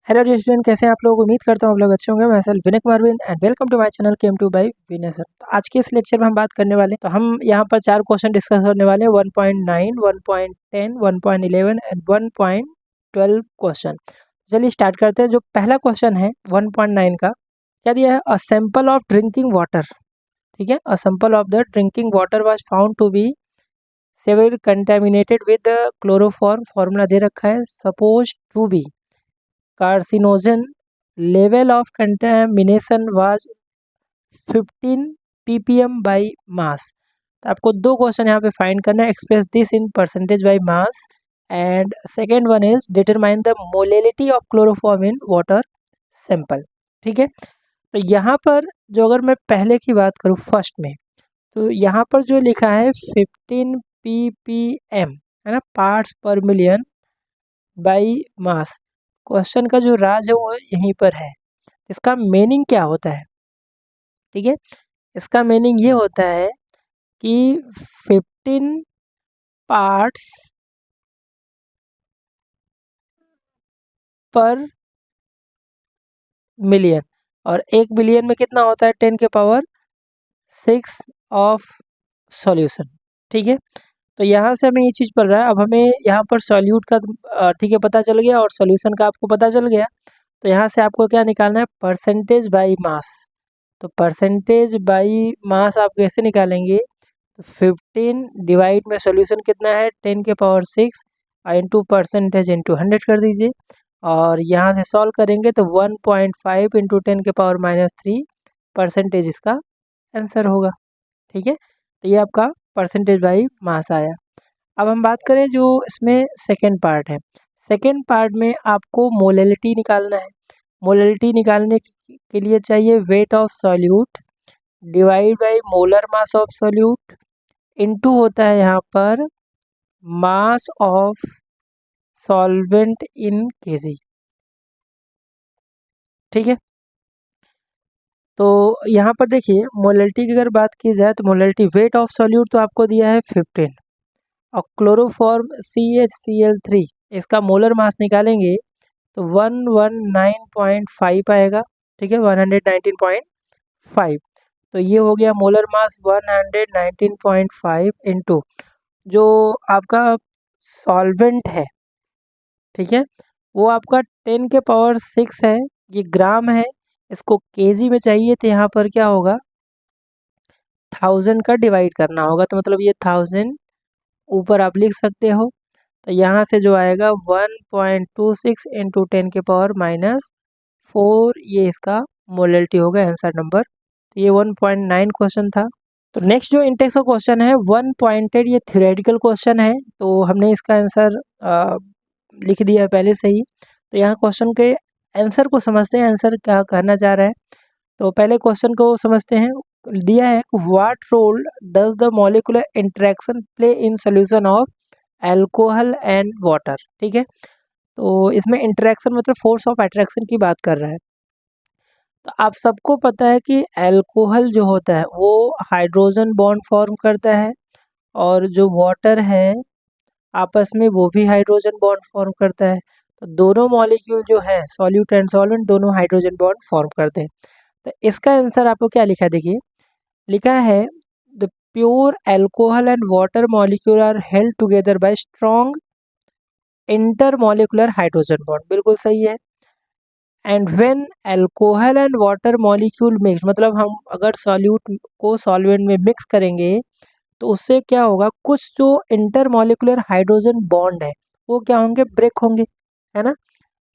Hello dear student, कैसे हैं आप लोग। उम्मीद करता हूँ आप लोग अच्छे होंगे। मैं सेल्फ विनय कुमार विन and welcome to my channel केम2 बाय विनय सर। तो आज के इस लेक्चर में हम बात करने वाले हैं, तो हम यहाँ पर 4 क्वेश्चन डिस्कस करने वाले हैं। 1.9, 1.10, 1.11 एंड 1.12 क्वेश्चन। चलिए स्टार्ट करते हैं। जो पहला क्वेश्चन है 1.9 का, क्या दिया है, a sample of drinking water. ठीक है, a sample of the drinking water was found to be severe contaminated with chloroform. Formula दे रखा है, suppose to be carcinogen, level of contamination was 15 ppm by mass। तो आपको दो question यहाँ पे फाइंड करना है, express this in percentage by mass. And second one is determine the molality of chloroform in water sample. ठीक है, तो यहाँ पर जो अगर मैं पहले की बात करूँ फर्स्ट में, तो यहाँ पर जो लिखा है 15 ppm है ना, पार्ट्स पर मिलियन बाई मास। क्वेश्चन का जो राज है वो यहीं पर है। इसका मीनिंग क्या होता है, ठीक है, इसका मीनिंग ये होता है कि 15 पार्ट्स पर मिलियन, और 1 बिलियन में कितना होता है, 10 के पावर 6 ऑफ सॉल्यूशन। ठीक है, तो यहाँ से हमें ये चीज़ पड़ रहा है। अब हमें यहाँ पर सॉल्यूट का ठीक है पता चल गया, और सॉल्यूशन का आपको पता चल गया। तो यहाँ से आपको क्या निकालना है, परसेंटेज बाई मास। तो परसेंटेज बाई मास आप कैसे निकालेंगे, तो 15 डिवाइड में सॉल्यूशन कितना है, 10 के पावर 6 इंटू परसेंटेज इंटू 100 कर दीजिए, और यहाँ से सॉल्व करेंगे तो 1.5 इंटू 10 के पावर -3 परसेंटेज इसका आंसर होगा। ठीक है, तो ये आपका परसेंटेज बाई मास आया। अब हम बात करें जो इसमें सेकेंड पार्ट है। सेकेंड पार्ट में आपको मोलेलिटी निकालना है। मोलेलिटी निकालने के लिए चाहिए weight of solute divide by molar mass of solute into होता है यहाँ पर mass of solvent in KG. ठीक है, तो यहाँ पर देखिए मोलरिटी की अगर बात की जाए तो मोलरिटी वेट ऑफ सॉल्यूट तो आपको दिया है 15, और क्लोरोफॉर्म CHCl3 इसका मोलर मास निकालेंगे तो 119.5 आएगा। ठीक है, 119.5। तो ये हो गया मोलर मास 119.5 इंटू जो आपका सॉल्वेंट है। ठीक है, वो आपका 10 के पावर 6 है, ये ग्राम है। इसको केजी में चाहिए तो यहाँ पर क्या होगा, 1000 का डिवाइड करना होगा। तो मतलब ये 1000 ऊपर आप लिख सकते हो। तो यहाँ से जो आएगा 1.26 इंटू 10 के पावर -4, ये इसका मोलरिटी होगा, आंसर नंबर। तो ये 1.9 क्वेश्चन था। तो नेक्स्ट जो इंटेक्स का क्वेश्चन है 1 पॉइंटेड, ये थ्योरेटिकल क्वेश्चन है, तो हमने इसका आंसर लिख दिया है पहले से ही। तो यहाँ क्वेश्चन के आंसर को समझते हैं, आंसर क्या कहना चाह रहा है। तो पहले क्वेश्चन को समझते हैं। दिया है what role does the molecular interaction play in solution of alcohol and water. ठीक है, तो इसमें इंटरेक्शन मतलब फोर्स ऑफ अट्रैक्शन की बात कर रहा है। तो आप सबको पता है कि अल्कोहल जो होता है वो हाइड्रोजन बॉन्ड फॉर्म करता है, और जो वाटर है आपस में वो भी हाइड्रोजन बॉन्ड फॉर्म करता है। तो दोनों मॉलिक्यूल जो है सॉल्यूट एंड सॉल्वेंट दोनों हाइड्रोजन बॉन्ड फॉर्म करते हैं। तो इसका आंसर आपको क्या लिखा है, देखिए लिखा है the pure alcohol and water molecule are held together by strong intermolecular hydrogen bond. बिल्कुल सही है। And when alcohol and water molecule mix, मतलब हम अगर सॉल्यूट को सॉल्वेंट में मिक्स करेंगे तो उससे क्या होगा, कुछ जो इंटरमॉलिक्यूलर हाइड्रोजन बॉन्ड है वो क्या होंगे, ब्रेक होंगे, है ना।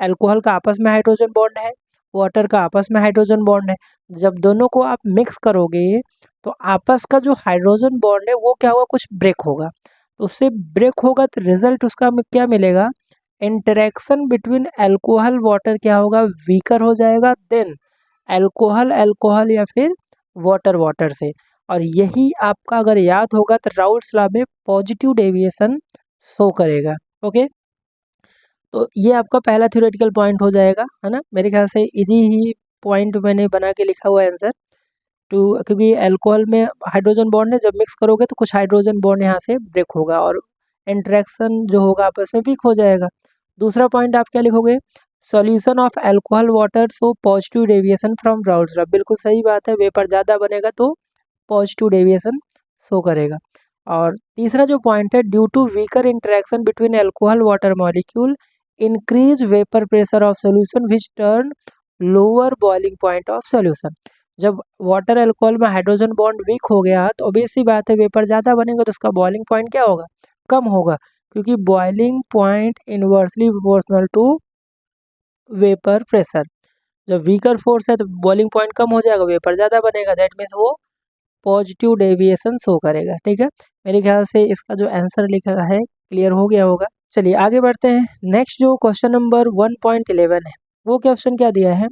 अल्कोहल का आपस में हाइड्रोजन बॉन्ड है, वाटर का आपस में हाइड्रोजन बॉन्ड है। जब दोनों को आप मिक्स करोगे तो आपस का जो हाइड्रोजन बॉन्ड है वो क्या होगा, कुछ ब्रेक होगा। तो उससे ब्रेक होगा तो रिजल्ट उसका में क्या मिलेगा, इंटरेक्शन बिटवीन अल्कोहल वाटर क्या होगा, वीकर हो जाएगा देन अल्कोहल अल्कोहल या फिर वाटर वाटर से। और यही आपका अगर याद होगा तो राउल्ट्स लॉ में पॉजिटिव डेविएशन शो करेगा। ओके, तो ये आपका पहला थ्योरेटिकल पॉइंट हो जाएगा, है ना। मेरे ख्याल से इजी ही पॉइंट मैंने बना के लिखा हुआ है आंसर टू, क्योंकि अल्कोहल में हाइड्रोजन बॉन्ड है, जब मिक्स करोगे तो कुछ हाइड्रोजन बॉन्ड यहाँ से ब्रेक होगा और इंटरेक्शन जो होगा आपस में वीक हो जाएगा। दूसरा पॉइंट आप क्या लिखोगे, solution of alcohol water so positive deviation from Raoult's law, बिल्कुल सही बात है, वेपर ज़्यादा बनेगा तो पॉजिटिव डेविएशन शो करेगा। और तीसरा जो पॉइंट है, due to weaker interaction between alcohol water molecule increase vapour pressure of solution which turn lower boiling point of solution. जब वाटर अल्कोहल में हाइड्रोजन बॉन्ड वीक हो गया तो ऑब्वियस सी बात है, वेपर ज़्यादा बनेगा तो उसका बॉइलिंग पॉइंट क्या होगा, कम होगा, क्योंकि boiling point inversely proportional to vapour pressure. जब वीकर फोर्स है तो बॉइलिंग पॉइंट कम हो जाएगा, वेपर ज़्यादा बनेगा, दैट मीन्स वो पॉजिटिव डेविएशन शो करेगा। ठीक है, मेरे ख्याल से इसका जो आंसर लिखा है क्लियर हो गया होगा। चलिए आगे बढ़ते हैं। नेक्स्ट जो क्वेश्चन नंबर 1.11 है, वो क्वेश्चन क्या दिया है,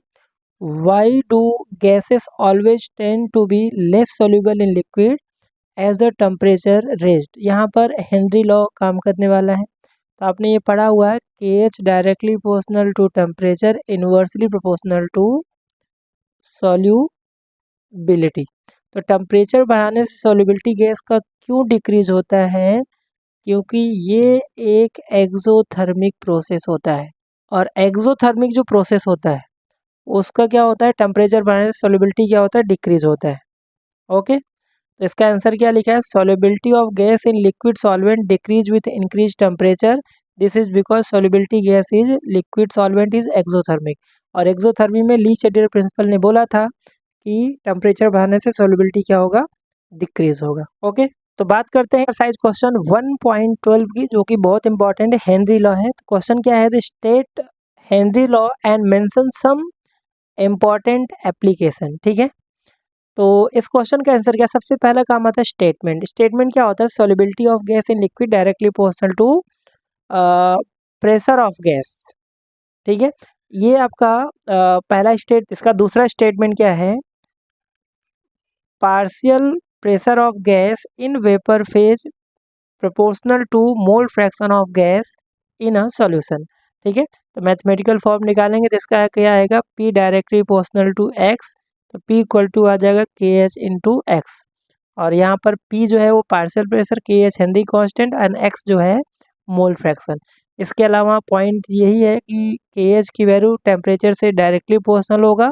why do gases always tend to be less soluble in liquid as the temperature raised. यहाँ पर हेनरी लॉ काम करने वाला है। तो आपने ये पढ़ा हुआ है, K H directly proportional to temperature inversely proportional to solubility. तो टेम्परेचर बढ़ाने से सॉल्युबिलिटी गैस का क्यों डिक्रीज होता है, क्योंकि ये एक एक्सोथर्मिक प्रोसेस होता है, और एक्सोथर्मिक जो प्रोसेस होता है उसका क्या होता है, टेम्परेचर बढ़ाने से सॉल्युबिलिटी क्या होता है, डिक्रीज होता है। ओके, तो इसका आंसर क्या लिखा है, solubility of gas in liquid solvent decrease with increase temperature, this is because solubility gas is liquid solvent is exothermic. और एक्सोथर्मी में ली चेडियर प्रिंसिपल ने बोला था कि टेम्परेचर बढ़ाने से सॉल्युबिलिटी क्या होगा, डिक्रीज होगा। ओके, तो बात करते हैं एक्सरसाइज क्वेश्चन 1.12 की, जो कि बहुत इंपॉर्टेंट है, हेनरी लॉ है। तो क्वेश्चन क्या है, the state Henry law and mention some important application. ठीक है, तो इस क्वेश्चन का आंसर क्या, सबसे पहला काम आता है स्टेटमेंट। स्टेटमेंट क्या होता है, solubility of gas in liquid directly proportional to pressure of gas. ठीक है, ये आपका पहला स्टेट। इसका दूसरा स्टेटमेंट क्या है, partial pressure of gas in vapour phase proportional to mole fraction of gas in a solution. ठीक है, तो मैथमेटिकल फॉर्म निकालेंगे तो इसका क्या आएगा, P directly proportional to X, तो P इक्वल टू आ जाएगा KH इंटू एक्स। और यहाँ पर P जो है वो partial pressure, KH Henry constant, and X जो है मोल फ्रैक्शन। इसके अलावा पॉइंट यही है कि KH की वैल्यू टेम्परेचर से डायरेक्टली प्रोपोर्शनल होगा,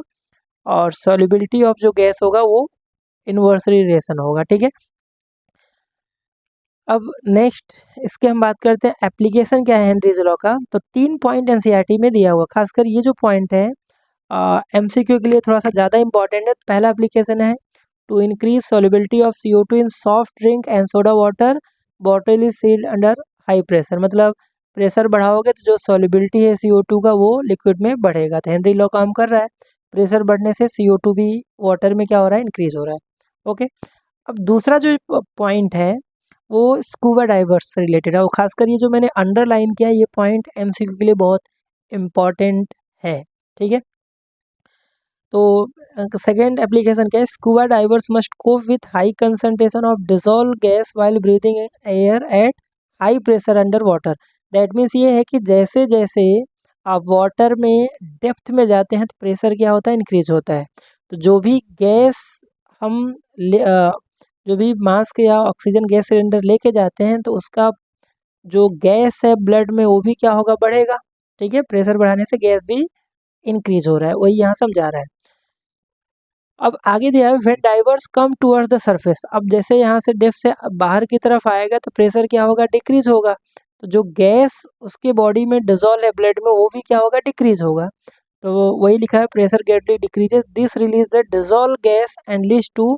और सॉल्युबिलिटी ऑफ जो गैस होगा वो इन्वर्सली रिलेशन होगा। ठीक है, अब नेक्स्ट इसके हम बात करते हैं एप्लीकेशन क्या है हेनरीज लॉ का। तो 3 पॉइंट एनसीईआरटी में दिया हुआ, खासकर ये जो पॉइंट है एमसीक्यू के लिए थोड़ा सा ज़्यादा इंपॉर्टेंट है। पहला एप्लीकेशन है, to increase solubility of CO2 in soft drink and soda water, bottle is sealed under high pressure. मतलब प्रेशर बढ़ाओगे तो जो सॉल्युबिलिटी है CO2 का वो लिक्विड में बढ़ेगा। तो हेनरी लॉ काम कर रहा है, प्रेशर बढ़ने से CO2 भी वाटर में क्या हो रहा है, इंक्रीज हो रहा है। ओके, अब दूसरा जो पॉइंट है वो स्कूबा डाइवर्स से रिलेटेड है, और खासकर ये जो मैंने अंडरलाइन किया है ये पॉइंट एमसीक्यू के लिए बहुत इम्पॉर्टेंट है। ठीक है, तो सेकेंड एप्लीकेशन क्या है, scuba divers must cope with high concentration of dissolve gas while breathing air at high pressure under water. That means ये है कि जैसे जैसे आप वाटर में डेप्थ में जाते हैं तो प्रेशर क्या होता है, इंक्रीज होता है। तो जो भी गैस हम जो भी मास्क या ऑक्सीजन गैस सिलेंडर लेके जाते हैं तो उसका जो गैस है ब्लड में वो भी क्या होगा, बढ़ेगा। ठीक है, प्रेशर बढ़ाने से गैस भी इंक्रीज हो रहा है, वही यहाँ समझा रहा है। अब आगे दिया है, when diverse come towards the surface. अब जैसे यहाँ से डेप्थ से बाहर की तरफ आएगा तो प्रेशर क्या होगा, डिक्रीज होगा। तो जो गैस उसके बॉडी में डिजोल्व है ब्लड में वो भी क्या होगा, डिक्रीज होगा। तो वही लिखा है, pressure gradually decreases, this release the dissolve gas and leads to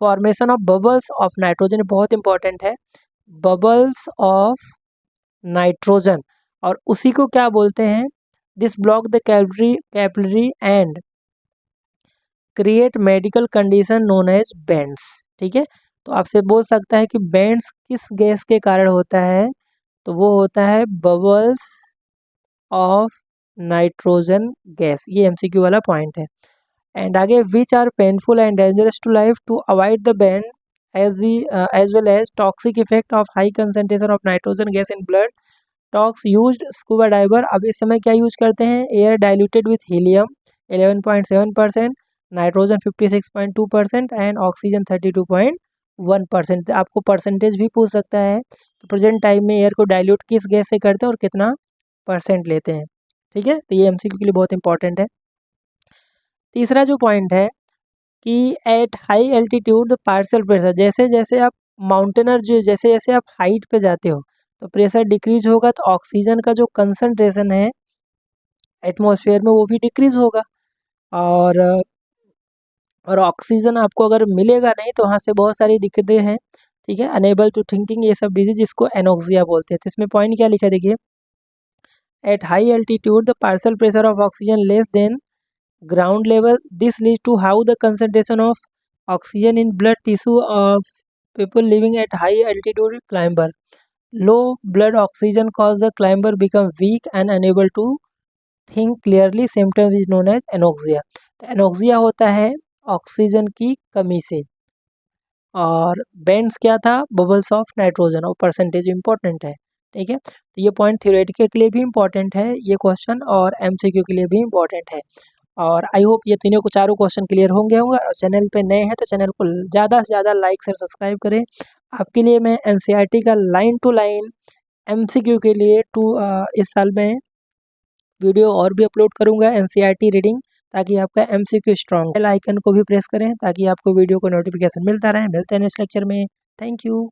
formation of bubbles of nitrogen. बहुत इंपॉर्टेंट है, बबल्स ऑफ नाइट्रोजन। और उसी को क्या बोलते हैं, this block the capillary and create medical condition known as bends. ठीक है, तो आपसे बोल सकता है कि बेंड्स किस गैस के कारण होता है, तो वो होता है बबल्स ऑफ नाइट्रोजन गैस। ये एमसीक्यू वाला पॉइंट है। एंड आगे, which are painful and dangerous to life to avoid the bend as well as toxic effect of high concentration of nitrogen gas in blood, tanks used scuba diver. अब इस समय क्या use करते हैं, air diluted with helium 11.7%, nitrogen 56.2% and oxygen 32.1%। आपको percentage भी पूछ सकता है, तो प्रेजेंट टाइम में एयर को डाइल्यूट किस गैस से करते हैं और कितना परसेंट लेते हैं। ठीक है, तो ये एमसीक्यू के लिए बहुत इंपॉर्टेंट है। तीसरा जो पॉइंट है कि at high altitude partial pressure, जैसे जैसे आप माउंटेनर जो जैसे जैसे आप हाइट पे जाते हो तो प्रेशर डिक्रीज होगा, तो ऑक्सीजन का जो कंसंट्रेशन है एटमॉस्फेयर में वो भी डिक्रीज होगा। और ऑक्सीजन आपको अगर मिलेगा नहीं तो वहाँ से बहुत सारी दिक्कतें हैं, ठीक है, अनेबल टू थिंकिंग, ये सब डिजीज जिसको एनोक्सिया बोलते हैं। तो इसमें पॉइंट क्या लिखा है देखिए, at high altitude the partial pressure of oxygen less than ground level. This leads to how the concentration of oxygen in blood tissue of people living at high altitude climber. Low blood oxygen cause the climber become weak and unable to think clearly. Symptom is known as anoxia. तो anoxia होता है oxygen की कमी से। और bends क्या था, bubbles of nitrogen, और परसेंटेज इंपॉर्टेंट है, ठीक है। तो ये पॉइंट थ्योरेटिकल के लिए भी इंपॉर्टेंट है ये क्वेश्चन, और एमसीक्यू के लिए भी इंपॉर्टेंट है। और आई होप ये तीनों को चारों क्वेश्चन क्लियर होंगे और चैनल पे नए हैं तो चैनल को ज़्यादा से ज़्यादा लाइक से सब्सक्राइब करें। आपके लिए मैं एनसीईआरटी का लाइन टू लाइन एमसीक्यू के लिए इस साल में वीडियो और भी अपलोड करूंगा एनसीईआरटी रीडिंग, ताकि आपका एमसीक्यू स्ट्रॉन्ग। बेल आइकन को भी प्रेस करें ताकि आपको वीडियो को नोटिफिकेशन मिलता रहे। मिलते हैं नेक्स्ट लेक्चर में। Thank you.